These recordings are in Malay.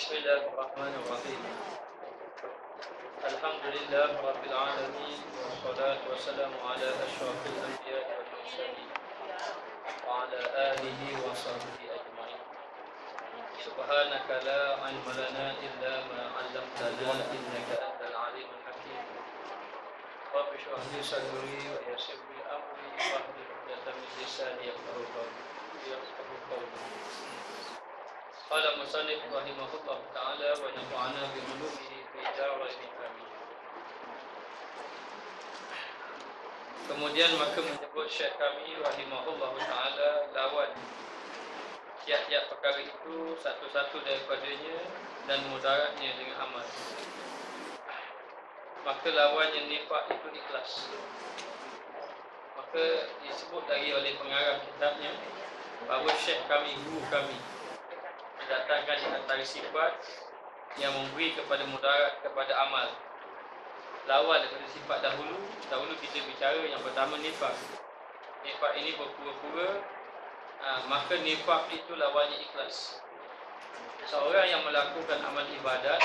Bismillahirrahmanirrahim. Alhamdulillah Rabbil Alamin. Wassalatu wassalamu ala ashrafil anbiya wal mursalin wa ala alihi wa sahbihi ajma'in. Subhanaka la ilma lana illa ma 'allamtana innaka antal alimul hakim. Rabbi shrah li sadri wa yassir li amri wahlul 'uqdatam min lisani yafqahu qawli. Qala musannif rahimahullah ta'ala wa nafa'ana bi ulumihi fi darain amin. Kemudian maka menyebut Syekh kami rahimahullah ta'ala lawan tiap-tiap perkara itu satu-satu daripadanya dan mudaratnya dengan amal. Maka lawannya nifaq itu ikhlas. Maka disebut lagi oleh pengarang kitabnya bahawa Syekh kami, guru kami, mendatangkan di antara sifat yang memberi kepada mudarat kepada amal. Lawan daripada sifat dahulu kita bicara yang pertama nifaq. Nifaq ini berpura-pura, maka nifaq itu lawannya ikhlas. Seorang yang melakukan amal ibadat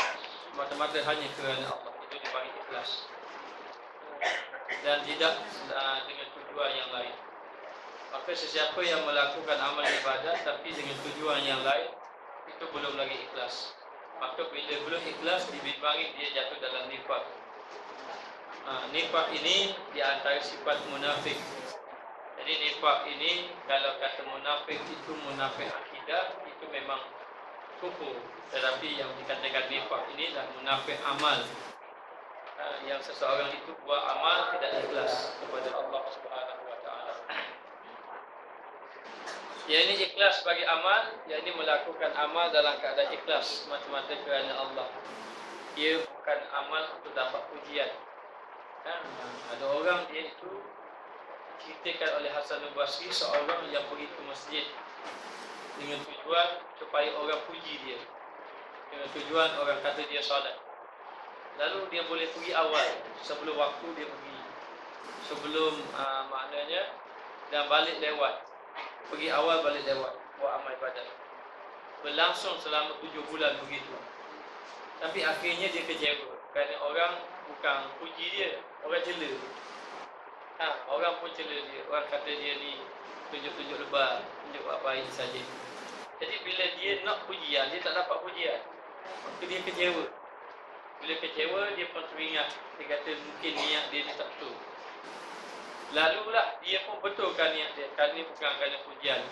semata-mata hanya kerana Allah, itu dipanggil ikhlas, dan tidak dengan tujuan yang lain. Maka sesiapa yang melakukan amal ibadat tapi dengan tujuan yang lain, itu belum lagi ikhlas. Maka bila belum ikhlas, dibimbangin dia jatuh dalam nifaq. Nifaq ini di antara sifat munafik. Jadi nifaq ini, kalau kata munafik itu munafik akidah, itu memang kufur. Tetapi yang dikatakan nifaq ini adalah munafik amal, yang seseorang itu buat amal tidak ikhlas kepada Allah Subhanahu wa taala. Yang ini ikhlas bagi amal, yang ini melakukan amal dalam keadaan ikhlas semata-mata kerana Allah. Ia bukan amal untuk dapat pujian. Ada orang dia itu ceritakan oleh Hasan al-Basri, seorang yang pergi ke masjid dengan tujuan supaya orang puji dia, dengan tujuan orang kata dia solat. Lalu dia boleh pergi awal, sebelum waktu dia pergi, sebelum maknanya, dan balik lewat. Pergi awal, balik lewat, buat amal ibadat. Berlangsung selama 7 bulan begitu. Tapi akhirnya dia kecewa kerana orang bukan puji dia, orang cela. Orang pun cela dia, orang kata dia ni tunjuk-tunjuk lebar, tunjuk buat baik saja. Jadi bila dia nak pujian, dia tak dapat pujian, maka dia kecewa. Bila kecewa, dia pun teringat, dia kata mungkin niat dia ni tak betul. Lalulah dia pun betulkan niat dia, kali ni bukan kerana pujian.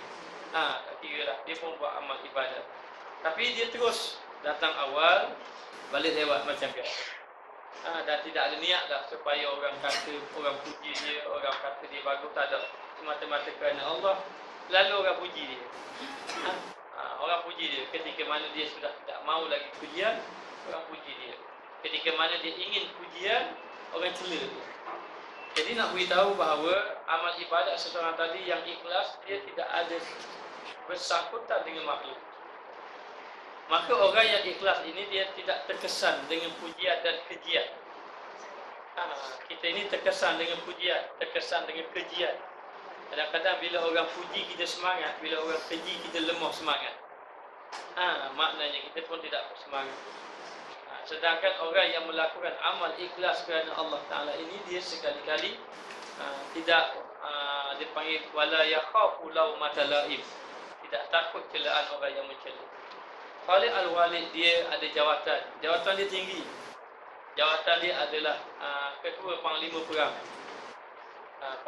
Tak kira lah, dia pun buat amal ibadat. Tapi dia terus datang awal, balik lewat macam biasa. Dan tidak ada niat dah supaya orang kata, orang puji dia, orang kata dia bagus, tak ada. Semata-mata kerana Allah, lalu orang puji dia. Orang puji dia ketika mana dia sudah tidak mahu lagi pujian, orang puji dia. Ketika mana dia ingin pujian, orang cela dia. Jadi nak beritahu bahawa amal ibadat seseorang tadi yang ikhlas, dia tidak ada bersangkutan dengan makhluk. Maka orang yang ikhlas ini dia tidak terkesan dengan pujian dan kejian. Kita ini terkesan dengan pujian, terkesan dengan kejian. Kadang-kadang bila orang puji kita semangat, bila orang keji kita lemah semangat. Maknanya kita pun tidak bersemangat. Sedangkan orang yang melakukan amal ikhlas kerana Allah Ta'ala ini, dia sekali-kali tidak dipanggil wala yakhafu laumata laim, tidak takut celaan orang yang mencela. Khalid Al-Walid dia ada jawatan dia tinggi. Jawatan dia adalah ketua panglima perang.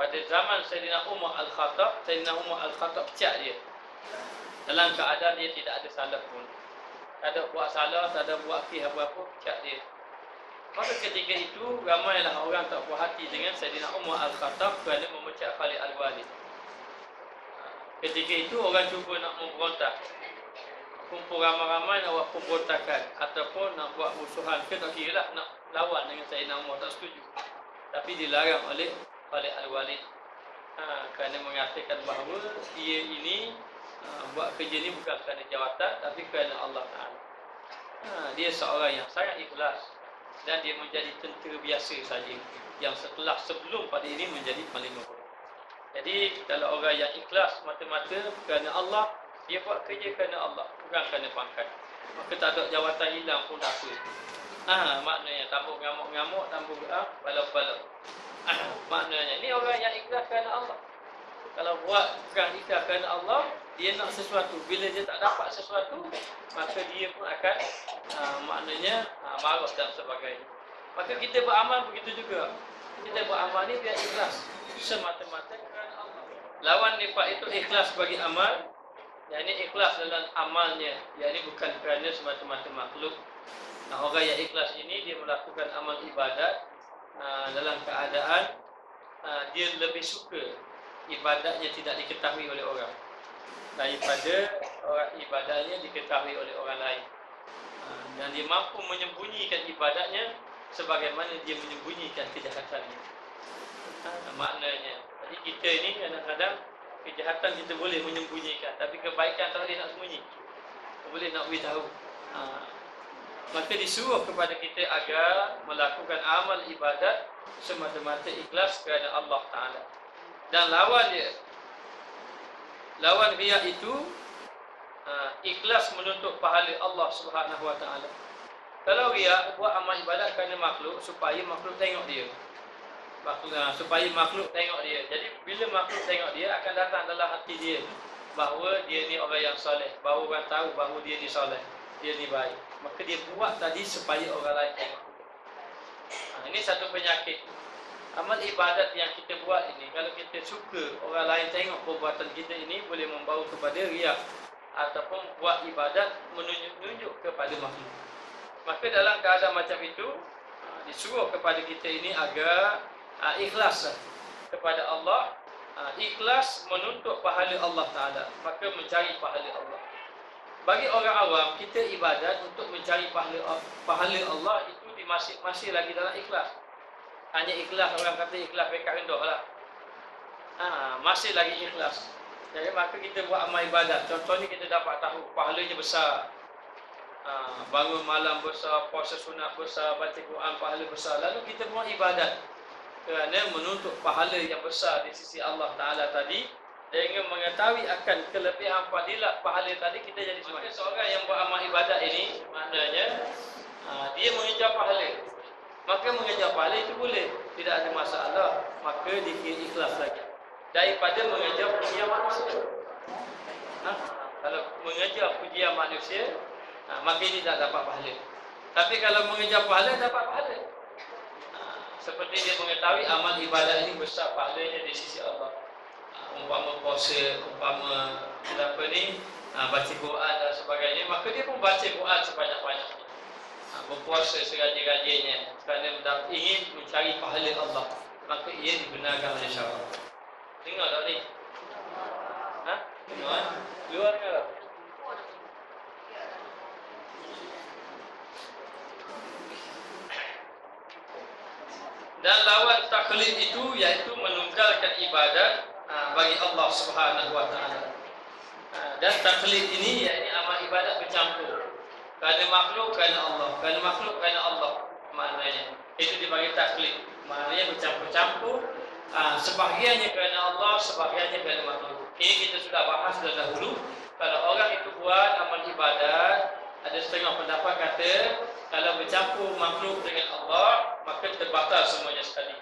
Pada zaman Sayyidina Umar Al-Khattab, Sayyidina Umar Al-Khattab pecat dia dalam keadaan dia tidak ada salah pun. Tak ada buat salah, tak ada buat apa-apa, pecat dia. Maka ketika itu ramailah orang tak puas hati dengan Sayyidina Umar Al-Khattab kerana memecat Khalid Al-Walid. Ketika itu orang cuba nak memberontak, kumpul ramai-ramai nak buat pemberontakan ataupun nak buat musuhan ke, tak kira lah, nak lawan dengan Sayyidina Umar, tak setuju. Tapi dilarang oleh Khalid Al-Walid kerana mengatakan bahawa dia ini buat kerja ni bukan kerana jawatan, tapi kerana Allah Ta'ala. Dia seorang yang sangat ikhlas, dan dia menjadi tentera biasa saja, yang sebelum pada ini menjadi panglima perang. Jadi kalau orang yang ikhlas mata-mata kerana Allah, Dia buat kerja kerana Allah, bukan kerana pangkat. Maka tak ada jawatan hilang pun tak apa. Maknanya tambah ngamuk-ngamuk, tambah balau-balau. Maknanya ni orang yang ikhlas kerana Allah. Kalau buat bukan ikhlas kerana Allah, dia nak sesuatu, bila dia tak dapat sesuatu, maka dia pun akan maknanya marah dan sebagainya. Maka kita beramal begitu juga. Kita beramal ni biar ikhlas semata-mata kerana Allah. Lawan nifak itu ikhlas bagi amal, yakni ikhlas dalam amalnya, yakni bukan kerana semata-mata makhluk. Orang yang ikhlas ini dia melakukan amal ibadat dalam keadaan dia lebih suka ibadatnya tidak diketahui oleh orang daripada orang ibadatnya diketahui oleh orang lain. Dan dia mampu menyembunyikan ibadatnya sebagaimana dia menyembunyikan kejahatannya. Maknanya, jadi kita ini kadang-kadang kejahatan kita boleh menyembunyikan, tapi kebaikan tak boleh nak sembunyi, tak boleh nak beritahu. Maka disuruh kepada kita agar melakukan amal ibadat semata-mata ikhlas kerana Allah Ta'ala. Dan lawan dia, lawan riya itu ikhlas menuntut pahala Allah Subhanahu Wa Ta'ala. Kalau riya buat amal ibadat kerana makhluk, supaya makhluk tengok dia, supaya makhluk tengok dia. Jadi bila makhluk tengok dia, akan datang dalam hati dia bahawa dia ni orang yang soleh, bahawa orang tahu bahawa dia ni soleh, dia ni baik. Maka dia buat tadi supaya orang lain tengok. Ini satu penyakit. Amal ibadat yang kita buat ini, kalau kita suka orang lain tengok perbuatan kita ini, boleh membawa kepada riya ataupun buat ibadat menunjuk kepada makhluk. Maka dalam keadaan macam itu, disuruh kepada kita ini agar ikhlas kepada Allah, ikhlas menuntut pahala Allah Ta'ala, maka mencari pahala Allah. Bagi orang awam, kita ibadat untuk mencari pahala Allah itu masih lagi dalam ikhlas. Hanya ikhlas, orang kata ikhlas pekat rendah lah. Masih lagi ikhlas. Jadi maka kita buat amal ibadat. Contohnya kita dapat tahu pahalanya besar. Bangun malam besar, puasa sunat besar, baca Quran pahala besar. Lalu kita buat ibadat kerana menuntut pahala yang besar di sisi Allah Ta'ala tadi. Dengan mengetahui akan kelebihan fadilat pahala tadi, kita jadi semangat. Seorang yang buat amal ibadat ini, maknanya dia mengejar pahala. Maka mengejar pahala itu boleh, tidak ada masalah. Maka dikira ikhlas lagi daripada mengejar pujian manusia. Kalau mengejar pujian manusia, maka ini tak dapat pahala. Tapi kalau mengejar pahala, dapat pahala. Seperti dia mengetahui amal ibadat ini besar pahalanya di sisi Allah. Umpama puasa, umpama baca Quran dan sebagainya, maka dia pun baca Quran sebanyak-banyaknya, berpuasa serajin-rajinnya kerana ingin mencari pahala Allah, maka ia dibenarkan oleh syarak. Dengar tak ni? Dengar? Luar dengar tak? Dan lawan taklid itu, iaitu menunggalkan ibadat bagi Allah Subhanahu Wa Ta'ala. Dan taklid ini, yakni amal ibadat bercampur, kerana makhluk, kerana Allah, kerana makhluk, kerana Allah. Maknanya itu dipanggil taklid. Maknanya bercampur-campur, sebahagiannya kerana Allah, sebahagiannya kerana makhluk. Ini kita sudah bahas dahulu. Kalau orang itu buat amal ibadat, ada setengah pendapat kata kalau bercampur makhluk dengan Allah, maka terbatal semuanya sekali.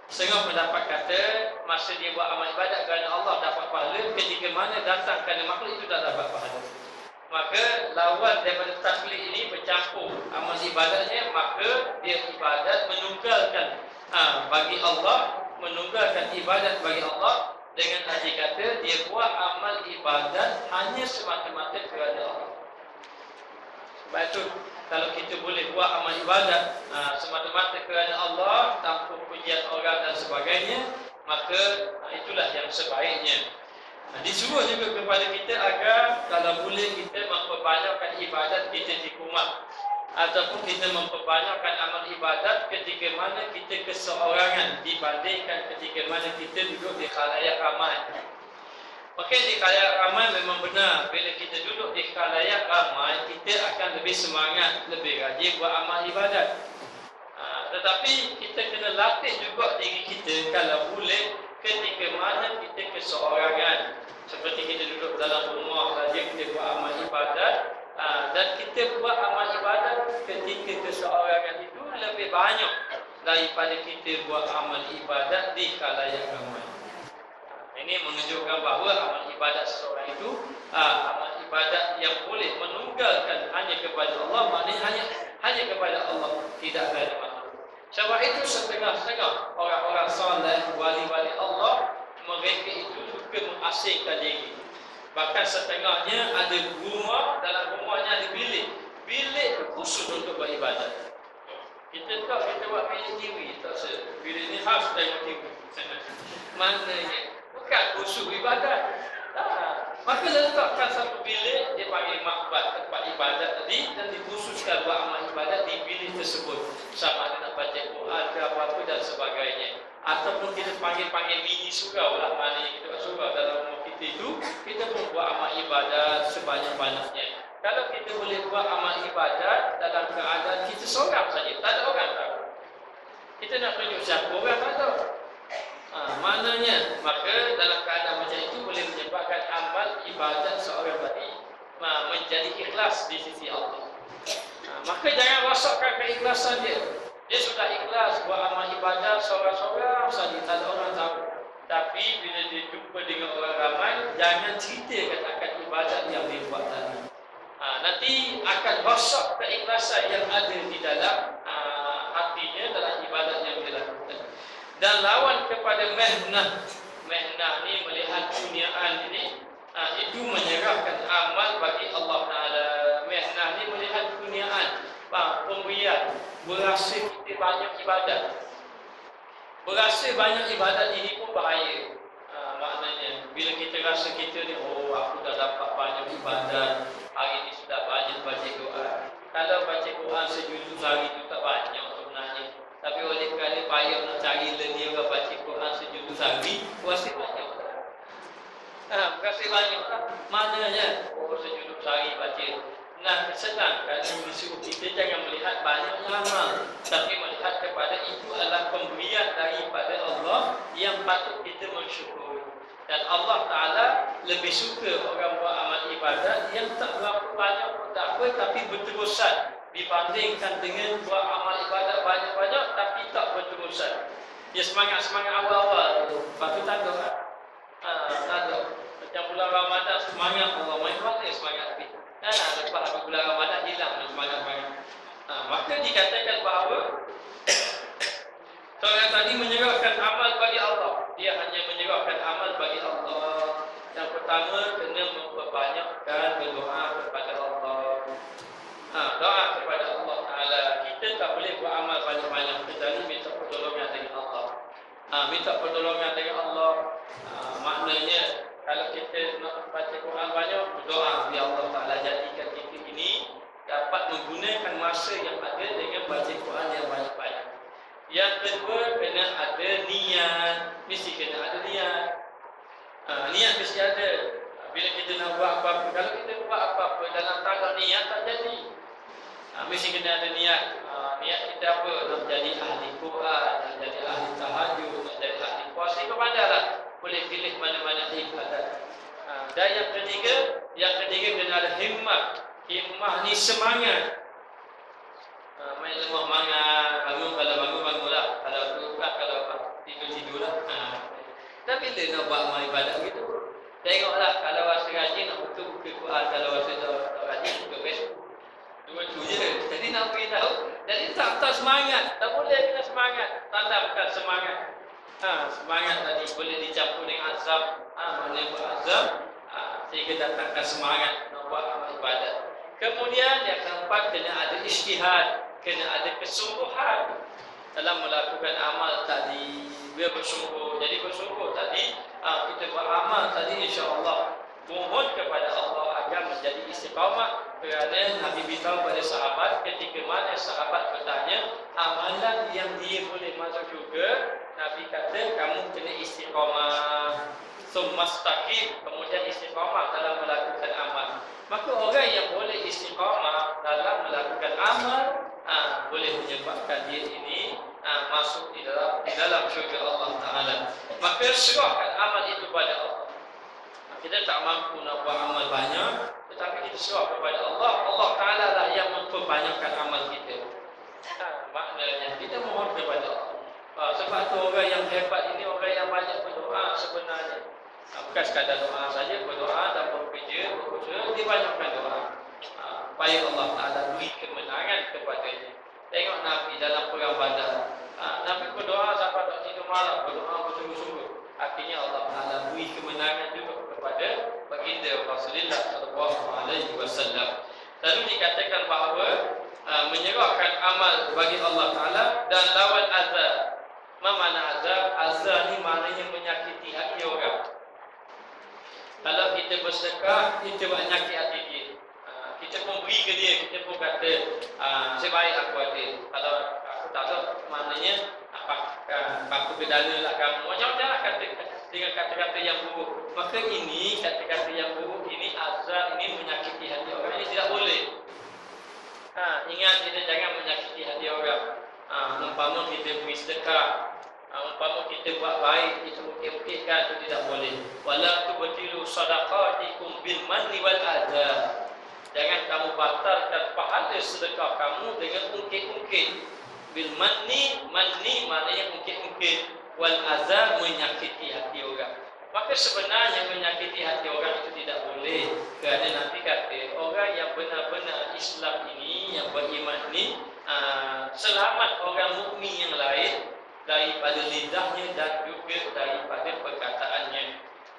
Setengah pendapat kata masa dia buat amal ibadat kerana Allah dapat pahala, ketika mana datang kerana makhluk itu tak dapat pahala. Maka lawan daripada taklid ini bercampur amal ibadatnya, maka dia ibadat menunggalkan bagi Allah, menunggalkan ibadat bagi Allah, dengan arti kata dia buat amal ibadat hanya semata-mata kerana Allah. Sebab itu kalau kita boleh buat amal ibadat semata-mata kerana Allah, tanpa pujian orang dan sebagainya, maka itulah yang sebaiknya. Disuruh juga kepada kita agar kalau boleh kita memperbanyakkan ibadat kita di rumah, ataupun kita memperbanyakkan amal ibadat ketika mana kita keseorangan dibandingkan ketika mana kita duduk di khalayak ramai. Maka di khalayak ramai memang benar, bila kita duduk di khalayak ramai, kita akan lebih semangat, lebih rajin buat amal ibadat. Tetapi kita kena latih juga diri kita kalau boleh ketika mana kita keseorangan. Seperti kita duduk dalam rumah saja kita buat amal ibadat, dan kita buat amal ibadat ketika keseorangan itu lebih banyak daripada kita buat amal ibadat di khalayak ramai. Ini menunjukkan bahawa amal ibadat seseorang itu amal ibadat yang boleh menunggalkan hanya kepada Allah, maknanya hanya kepada Allah, tidak ada makhluk. Sebab itu setengah-setengah orang-orang saleh, wali-wali Allah, mereka itu suka mengasingkan diri. Bahkan setengahnya ada rumah, dalam rumahnya ada bilik khusus untuk beribadat. Kita tak, kita buat bilik TV, tak se. Bilik ni khas tengok TV. Maknanya bukan khusus ibadat. Maka letakkan satu bilik, dia panggil makbat, tempat ibadat tadi, dan dikhususkan buat amal ibadat di bilik tersebut. Sama ada nak baca Quran ke apa-apa dan sebagainya. Ataupun kita panggil mini surau lah, maknanya kita buat surau dalam rumah kita itu, kita pun buat amal ibadat sebanyak-banyaknya. Kalau kita boleh buat amal ibadat dalam keadaan kita seorang saja, tak ada orang tahu. Kita nak tunjuk siapa orang tak tahu. Maknanya, maka dalam keadaan macam itu boleh menyebabkan amal ibadat seorang tadi menjadi ikhlas di sisi Allah. Maka jangan rosakkan keikhlasan dia. Dia sudah ikhlas buat amal ibadat seorang-seorang saja, tak ada orang tahu. Tapi bila dia jumpa dengan orang ramai, jangan ceritakan akan ibadat yang dia buat tadi. Nanti akan rosak keikhlasan yang ada di dalam hatinya dalam ibadat yang dia lakukan. Dan lawan kepada mehnah ni melihat duniaan ini, itu menyerahkan amal bagi Allah Ta'ala. Mehnah ni melihat duniaan, pemberian, berasa kita banyak ibadat. Berasa banyak ibadat ini pun bahaya. Maknanya bila kita rasa kita ni, oh aku dah dapat banyak ibadat, hari ni sudah banyak baca Quran. Kalau baca Quran sejuzuk sehari itu tak banyak sebenarnya. Tapi oleh kerana payah nak cari dia orang baca Quran sejuzuk sehari, berasa banyak. Berasa banyak lah. Maknanya, oh sejuzuk sehari baca. Nah, sedangkan disuruh kita jangan melihat banyak amal, tapi melihat kepada itu adalah pemberian daripada Allah yang patut kita mensyukuri. Dan Allah Ta'ala lebih suka orang buat amal ibadat yang tak berapa banyak pun tak apa, tapi berterusan, dibandingkan dengan buat amal ibadat banyak-banyak tapi tak berterusan. Dia semangat-semangat awal-awal tu, lepas tu tak ada lah. Tak ada. Macam bulan Ramadan semangat Allah, main mana semangat habis. Lepas habis bulan Ramadan hilang semangat-semangat. Maka dikatakan bahawa seorang tadi menyerahkan amal bagi Allah. Dia hanya menyerahkan amal bagi Allah. Yang pertama, kena memperbanyakkan berdoa kepada Allah. Doa kepada Allah Ta'ala. Kita tak boleh buat amal banyak-banyak kecuali minta pertolongan dengan Allah. Minta pertolongan dengan Allah. Maknanya kalau kita nak baca Quran banyak, berdoa ya Allah Ta'ala jadikan kita ini dapat menggunakan masa yang ada dengan baca Quran yang banyak-banyak. Yang kedua, kena ada niat. Mesti kena ada niat. Niat mesti ada. Bila kita nak buat apa-apa, kalau kita buat apa-apa dalam tangga niat tak jadi. Mesti kena ada niat. Niat kita apa? Nak jadi ahli Quran, nak jadi ahli tahajud, nak jadi ahli puasa, kepada-lah. Boleh pilih mana-mana ibadat. Dan yang ketiga kena ada himmah. Himmah ni semangat. Main lemah mangat, bangun lah. Kalau tukar, kalau tidur lah. Dan bila nak buat amal ibadat gitu, tengoklah kalau rasa rajin nak betul buka Quran, kalau rasa tak rajin buka Facebook. Dua tu je. Jadi nak beritahu. Jadi tak semangat. Tak boleh kena semangat. Tanamkan semangat. Semangat tadi boleh dicampur dengan azam. Mana berazam, sehingga datangkan semangat nak buat amal ibadat. Kemudian yang keempat, kena ada ijtihad, kena ada kesungguhan dalam melakukan amal tadi. Dia bersungguh. Jadi bersungguh tadi, kita buat amal tadi insya-Allah mohon kepada Allah agar menjadi istiqamah. Kerana Nabi beritahu pada sahabat, ketika mana sahabat bertanya amalan yang dia boleh masuk syurga, Nabi kata kamu kena istiqamah, summastaqim, kemudian istiqamah dalam melakukan amal. Maka orang yang boleh istiqamah dalam melakukan amal, boleh menyebabkan dia ini masuk di dalam syurga Allah Ta'ala. Maka serahkan amal itu pada Allah. Kita tak mampu nak buat amal banyak, tetapi kita serah kepada Allah. Allah Ta'ala lah yang memperbanyakkan amal kita. Maknanya kita mohon kepada Allah. Sebab tu orang yang hebat ini orang yang banyak berdoa sebenarnya. Bukan sekadar doa saja, berdoa dan bekerja, dia banyakkan doa. Supaya Allah Ta'ala beri kemenangan kepadanya. Tengok Nabi dalam perang Badar. Nabi berdoa sampai tak tidur malam, berdoa bersungguh-sungguh. Akhirnya Allah Ta'ala beri kemenangan juga kepada baginda Rasulullah SAW. Lalu dikatakan bahawa menyerahkan amal bagi Allah Ta'ala dan lawan azab. Apa makna azab? Azab ni maknanya menyakiti hati orang. Kalau kita bersedekah, kita buat nyakit hati dia. Kita pun beri ke dia, kita pun kata sebaik aku ada. Kalau aku tak tahu, maknanya aku berdana lah kamu. Macam-macam lah kata dengan kata-kata yang buruk. Maka ini kata-kata yang buruk ini, azab ini menyakiti hati orang. Ini tidak boleh. Ingat, kita jangan menyakiti hati orang. Umpama kita beri sedekah, umpama kita buat baik, kita ukir-ukirkan, itu tidak boleh. Wala tubtilu sadaqatikum bil manni wal adha. Jangan kamu batalkan pahala sedekah kamu dengan ungkit-ungkit. Bil manni maknanya ungkit-ungkit, wal adha menyakiti hati orang. Maka sebenarnya menyakiti hati orang itu tidak boleh. Kerana nanti kata orang yang benar-benar Islam ini, yang beriman ini, selamat orang mukmin yang lain daripada lidahnya dan juga daripada perkataannya.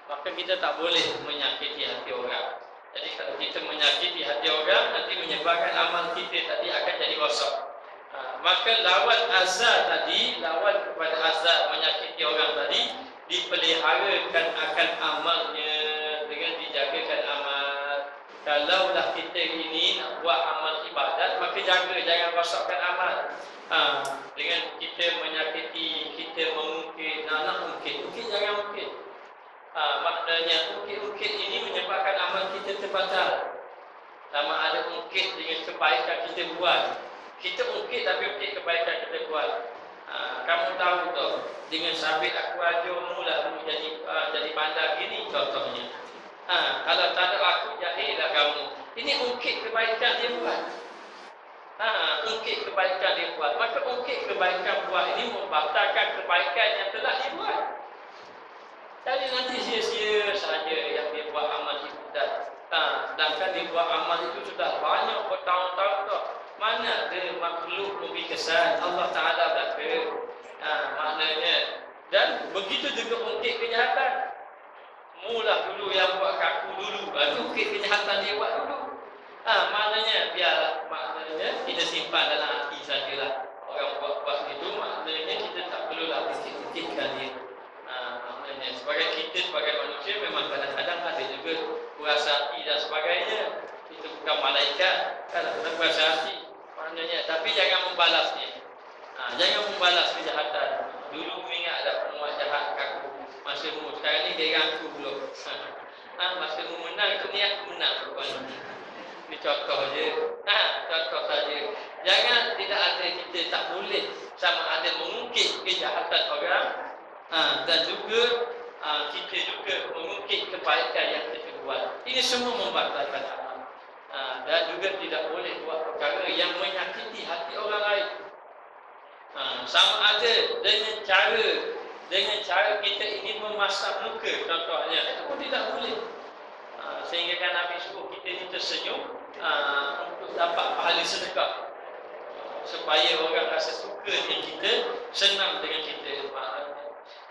Maka kita tak boleh menyakiti hati orang. Jadi kalau kita menyakiti hati orang, nanti menyebabkan amal kita tadi akan jadi rosak. Maka lawan azab tadi, lawan kepada azab menyakiti orang tadi, dipeliharakan akan amalnya dengan dijagakan amal. Kalaulah kita ini nak buat amal ibadat, maka jaga, jangan rosakkan amal. Dengan kita menyakiti, kita mengungkit, nak ungkit jangan ungkit. Maknanya ungkit ini menyebabkan amal kita terbatal. Sama ada ungkit dengan kebaikan kita buat. Kita ungkit tapi ungkit kebaikan kita buat. Kamu tahu tu, dengan sabit aku ajarmu lah kamu jadi pandai gini contohnya. Kalau tak ada aku, jahillah kamu. Ini ungkit kebaikan dia buat. Ungkit kebaikan dia buat. Maka ungkit kebaikan buat ini membatalkan kebaikan yang telah dia buat. Jadi nanti sia-sia saja yang dia buat amal ibadat. Sedangkan dia buat amal itu sudah banyak bertahun-tahun tu. Mana ada makhluk memberi kesan Allah Ta'ala belaka. Maknanya. Dan begitu juga ungkit kejahatan. Mula dulu yang buat kaku dulu, baru ungkit kejahatan dia buat dulu. Maknanya biar maknanya kita simpan dalam hati sajalah. Orang buat itu maknanya kita tak perlulah ungkit-ungkitkan dia. Maknanya sebagai kita sebagai manusia memang kadang-kadang ada juga kuasa hati dan sebagainya. Itu bukan malaikat, kadang-kadang kuasa hati. Maknanya, tapi jangan membalasnya. Jangan membalas kejahatan. Dulu ingat ada penguat jahat kaku masa mu, sekarang ni dia aku belum. Masa mu menang itu niat menang. Ini contoh je. Contoh saja. Jangan tidak ada, kita tak boleh sama ada mengungkit kejahatan orang, dan juga kita juga mengungkit kebaikan yang kita buat. Ini semua membatalkan amal. Dan juga tidak boleh buat perkara yang menyakiti hati orang lain. Sama ada dengan cara kita ingin memasak muka contohnya, itu pun tidak boleh. Sehingga kan Nabi suruh kita ini tersenyum untuk dapat pahala sedekah, supaya orang rasa suka dengan kita, senang dengan kita.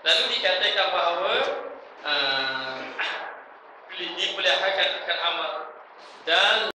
Lalu dikatakan bahawa dipeliharakan akan amal dan